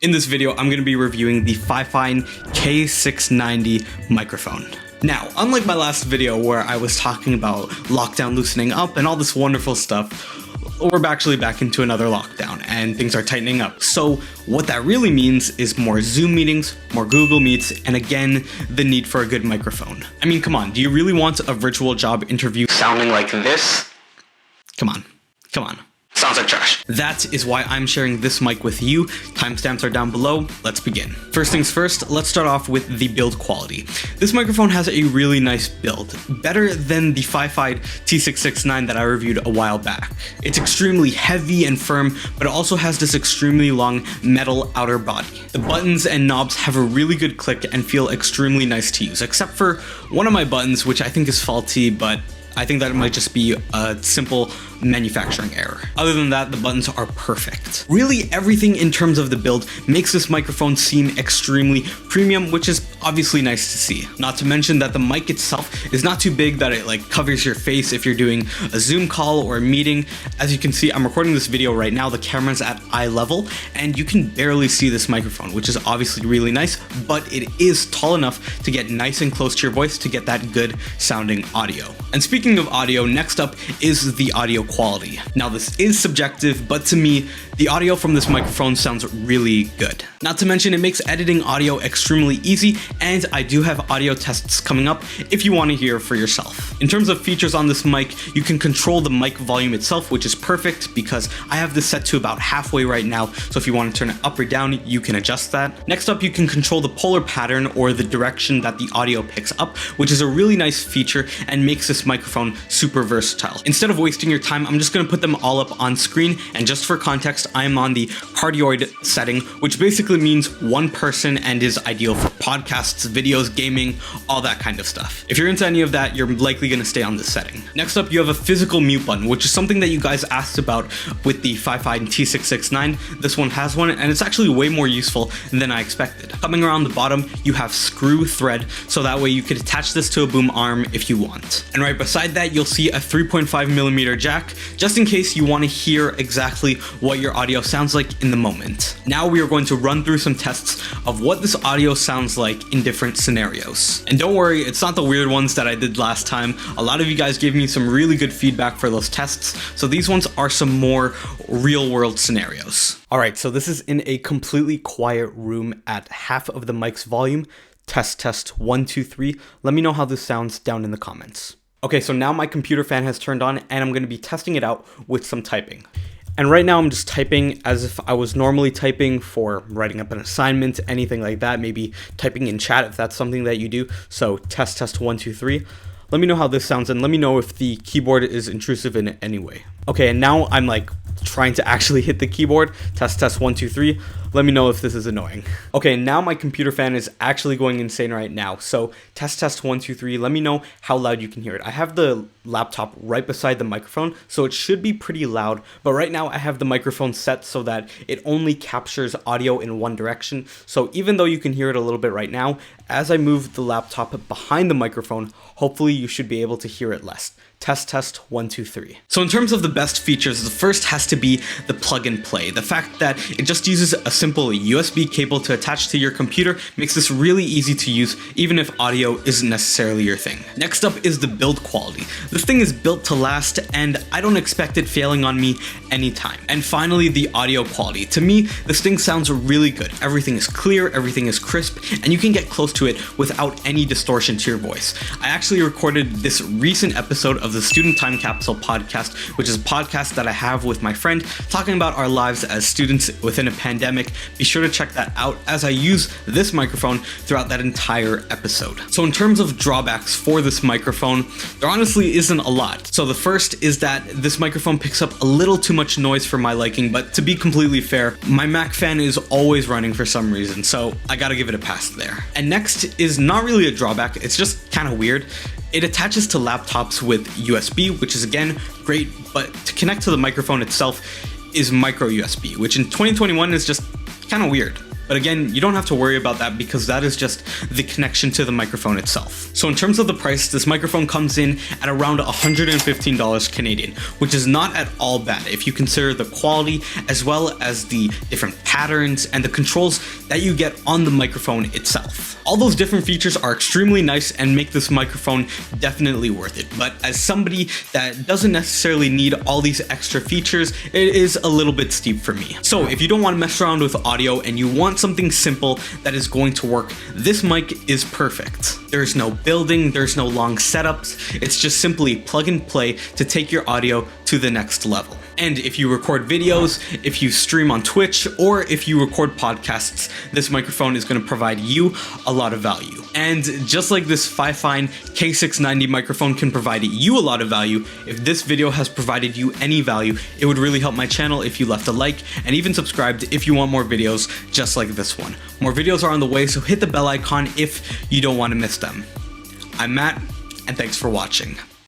In this video, I'm going to be reviewing the Fifine K690 microphone. Now, unlike my last video where I was talking about lockdown loosening up and all this wonderful stuff, we're actually back into another lockdown and things are tightening up. So what that really means is more Zoom meetings, more Google Meets, and again, the need for a good microphone. I mean, come on, do you really want a virtual job interview sounding like this? Come on. Sounds like trash. That is why I'm sharing this mic with you. Timestamps are down below. Let's begin. First things first, let's start off with the build quality. This microphone has a really nice build, better than the Fifine T690 that I reviewed a while back. It's extremely heavy and firm, but it also has this extremely long metal outer body. The buttons and knobs have a really good click and feel extremely nice to use, except for one of my buttons, which I think is faulty, but I think that it might just be a simple manufacturing error. Other than that, the buttons are perfect. Really, everything in terms of the build makes this microphone seem extremely premium, which is obviously nice to see. Not to mention that the mic itself is not too big that it covers your face if you're doing a Zoom call or a meeting. As you can see, I'm recording this video right now, the camera's at eye level, and you can barely see this microphone, which is obviously really nice, but it is tall enough to get nice and close to your voice to get that good sounding audio. And speaking of audio, next up is the audio quality. Now this is subjective, but to me, the audio from this microphone sounds really good. Not to mention it makes editing audio extremely easy, and I do have audio tests coming up if you want to hear for yourself. In terms of features on this mic, you can control the mic volume itself, which is perfect because I have this set to about halfway right now, so if you want to turn it up or down, you can adjust that. Next up, you can control the polar pattern or the direction that the audio picks up, which is a really nice feature and makes this microphone super versatile. Instead of wasting your time, I'm just going to put them all up on screen, and just for context, I'm on the cardioid setting, which basically means one person and is ideal for podcasts, videos, gaming, all that kind of stuff. If you're into any of that, you're likely going to stay on this setting. Next up, you have a physical mute button, which is something that you guys asked about with the Fifine T690. This one has one, and it's actually way more useful than I expected. Coming around the bottom, you have screw thread, so that way you could attach this to a boom arm if you want. And right beside that, you'll see a 3.5mm jack, just in case you want to hear exactly what your audio sounds like in the moment. Now we are going to run through some tests of what this audio sounds like in different scenarios. And don't worry, it's not the weird ones that I did last time. A lot of you guys gave me some really good feedback for those tests, so these ones are some more real world scenarios. Alright, so this is in a completely quiet room at half of the mic's volume. Test 1 2 3. Let me know how this sounds down in the comments. Okay, so now my computer fan has turned on and I'm going to be testing it out with some typing. And right now I'm just typing as if I was normally typing for writing up an assignment, anything like that, maybe typing in chat if that's something that you do. So test 1 2 3. Let me know how this sounds and let me know if the keyboard is intrusive in any way. Okay, and now I'm trying to actually hit the keyboard. Test 1 2 3. Let me know if this is annoying. Okay, now my computer fan is actually going insane right now. So test 1 2 3. Let me know how loud you can hear it. I have the laptop right beside the microphone, so it should be pretty loud. But right now I have the microphone set so that it only captures audio in one direction. So even though you can hear it a little bit right now, as I move the laptop behind the microphone, hopefully you should be able to hear it less. Test 1 2 3. So in terms of the best features, the first has to be the plug and play. The fact that it just uses a simple USB cable to attach to your computer makes this really easy to use, even if audio isn't necessarily your thing. Next up is the build quality. This thing is built to last, and I don't expect it failing on me anytime. And finally, the audio quality. To me, this thing sounds really good. Everything is clear, everything is crisp, and you can get close to it without any distortion to your voice. I actually recorded this recent episode of the Student Time Capsule podcast, which is a podcast that I have with my friend talking about our lives as students within a pandemic. Be sure to check that out as I use this microphone throughout that entire episode. So in terms of drawbacks for this microphone, there honestly isn't a lot. So the first is that this microphone picks up a little too much noise for my liking, but to be completely fair, my Mac fan is always running for some reason, so I gotta give it a pass there. And next is not really a drawback, it's just kind of weird. It attaches to laptops with USB, which is again great, but to connect to the microphone itself is micro USB, which in 2021 is just kind of weird. But again, you don't have to worry about that because that is just the connection to the microphone itself. So in terms of the price, this microphone comes in at around $115 Canadian, which is not at all bad if you consider the quality as well as the different patterns and the controls that you get on the microphone itself. All those different features are extremely nice and make this microphone definitely worth it. But as somebody that doesn't necessarily need all these extra features, it is a little bit steep for me. So if you don't want to mess around with audio and you want something simple that is going to work, this mic is perfect. There's no building, there's no long setups. It's just simply plug and play to take your audio to the next level. And if you record videos, if you stream on Twitch, or if you record podcasts, this microphone is going to provide you a lot of value. And just like this Fifine K690 microphone can provide you a lot of value, if this video has provided you any value, it would really help my channel if you left a like and even subscribed if you want more videos just like this one. More videos are on the way, so hit the bell icon if you don't want to miss them. I'm Matt, and thanks for watching.